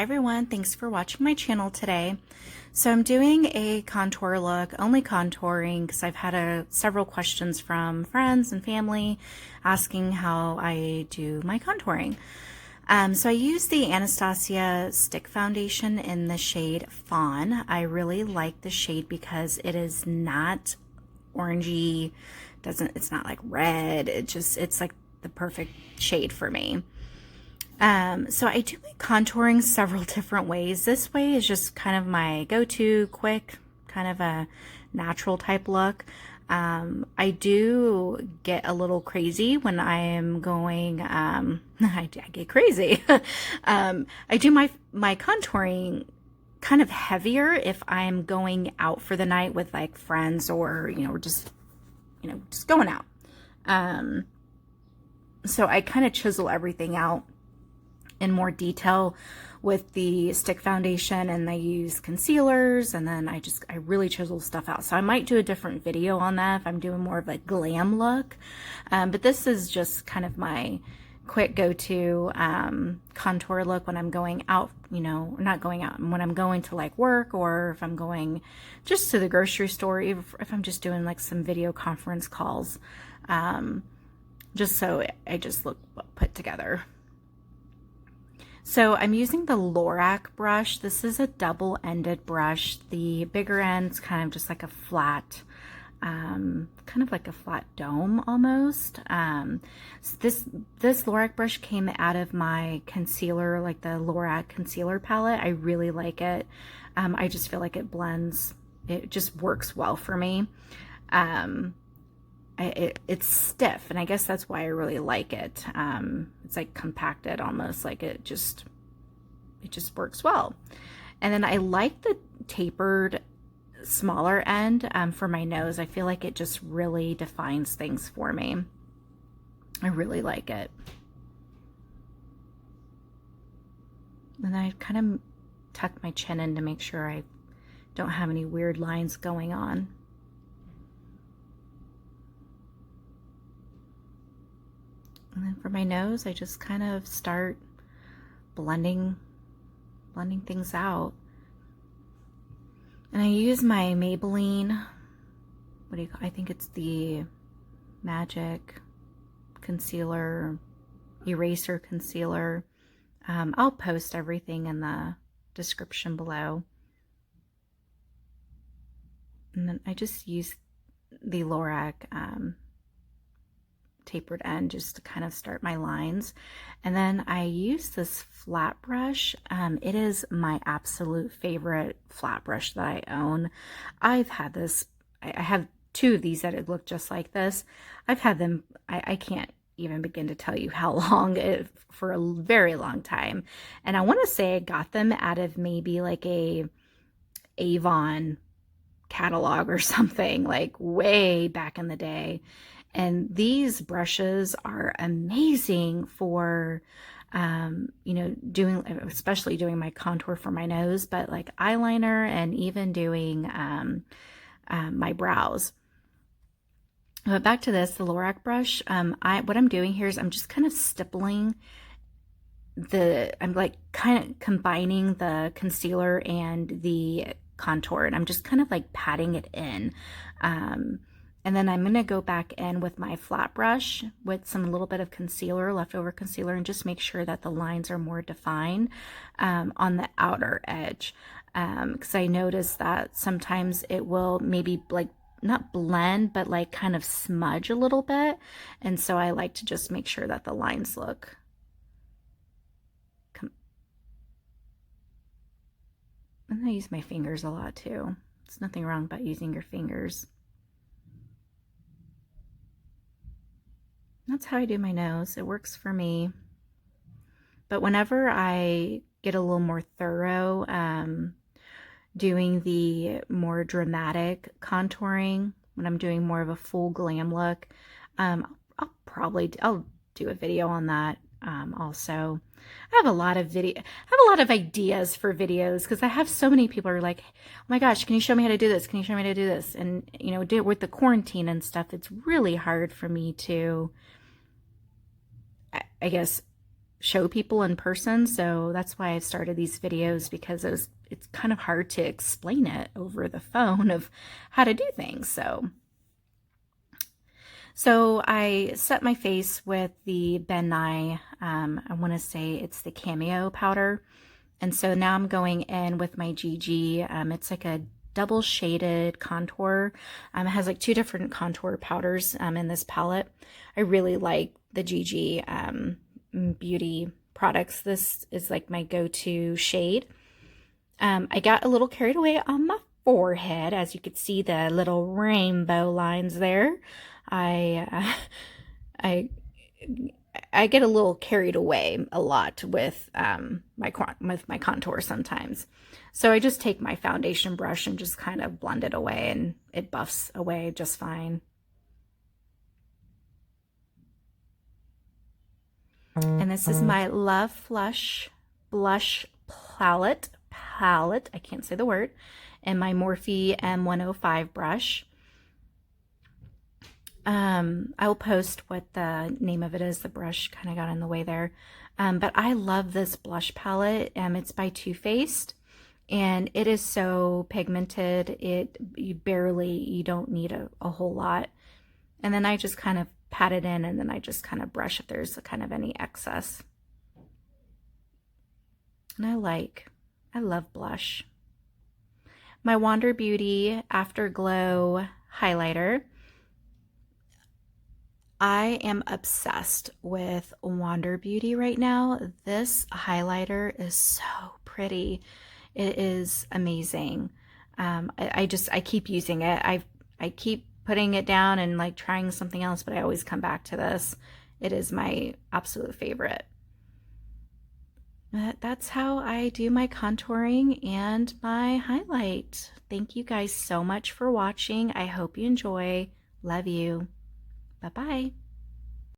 everyone, thanks for watching my channel today. So I'm doing a contour look, only contouring, because I've had several questions from friends and family asking how I do my contouring. So I use the Anastasia Stick Foundation in the shade Fawn. I really like the shade because it is not orangey, it's not like red, it's like the perfect shade for me. So I do my contouring several different ways. This way is just kind of my go-to, quick, kind of a natural type look. I do get a little crazy when I am going, I get crazy. I do my contouring kind of heavier if I'm going out for the night with like friends or, just going out. So I kind of chisel everything out in more detail with the stick foundation, and I use concealers, and then I really chisel stuff out. So I might do a different video on that if I'm doing more of a glam look, but this is just kind of my quick go-to contour look when I'm going out, not going out, when I'm going to like work, or if I'm going just to the grocery store, if I'm just doing like some video conference calls, just so I just look put together. So I'm using the Lorac brush. This is a double-ended brush. The bigger end's kind of just like a flat, kind of like a flat dome almost. So this Lorac brush came out of my concealer, like the Lorac concealer palette. I really like it. I just feel like it blends. It just works well for me. It's stiff, and I guess that's why I really like it. It's like compacted almost, like it just works well. And then I like the tapered smaller end for my nose. I feel like it just really defines things for me. I really like it. And I kind of tuck my chin in to make sure I don't have any weird lines going on. And then for my nose, I just kind of start blending things out. And I use my Maybelline, I think it's the Magic Concealer, Eraser Concealer. I'll post everything in the description below. And then I just use the Lorac tapered end just to kind of start my lines. And then I use this flat brush. It is my absolute favorite flat brush that I own. I've had this, I have two of these that look just like this. I've had them, I can't even begin to tell you how long, for a very long time. And I want to say I got them out of maybe like a Avon catalog or something, like way back in the day. And these brushes are amazing for, especially doing my contour for my nose, but like eyeliner and even doing my brows. But back to this, the Lorac brush, what I'm doing here is I'm just kind of stippling I'm like kind of combining the concealer and the contour, and I'm just kind of like patting it in. And then I'm going to go back in with my flat brush with some little bit of concealer, leftover concealer, and just make sure that the lines are more defined on the outer edge. Because I noticed that sometimes it will maybe like not blend, but like kind of smudge a little bit. And so I like to just make sure that the lines look. And I use my fingers a lot too. There's nothing wrong about using your fingers. That's how I do my nose. It works for me. But whenever I get a little more thorough, doing the more dramatic contouring, when I'm doing more of a full glam look, I'll do a video on that also. I have a lot of ideas for videos, because I have so many people who are like, oh my gosh, can you show me how to do this? Can you show me how to do this? And with the quarantine and stuff, it's really hard for me to, I guess, show people in person. So that's why I started these videos, because it's kind of hard to explain it over the phone of how to do things. So I set my face with the Ben Nye, I want to say it's the Cameo powder. And so now I'm going in with my GG. It's like a double shaded contour. It has like 2 different contour powders in this palette. I really like the GG beauty products. This is like my go-to shade. I got a little carried away on my forehead, as you could see the little rainbow lines there. I get a little carried away a lot with my contour sometimes. So I just take my foundation brush and just kind of blend it away, and it buffs away just fine. And this is my Love Flush Blush palette. I can't say the word. And my Morphe M105 brush. I will post what the name of it is. The brush kind of got in the way there. But I love this blush palette. It's by Too Faced, and it is so pigmented. You don't need a whole lot. And then I just kind of pat it in, and then I just kind of brush if there's kind of any excess. And I love blush. My Wander Beauty Afterglow highlighter. I am obsessed with Wander Beauty right now. This highlighter is so pretty. It is amazing. I keep using it. I keep putting it down and like trying something else, but I always come back to this. It is my absolute favorite. That's how I do my contouring and my highlight. Thank you guys so much for watching. I hope you enjoy. Love you. Bye-bye.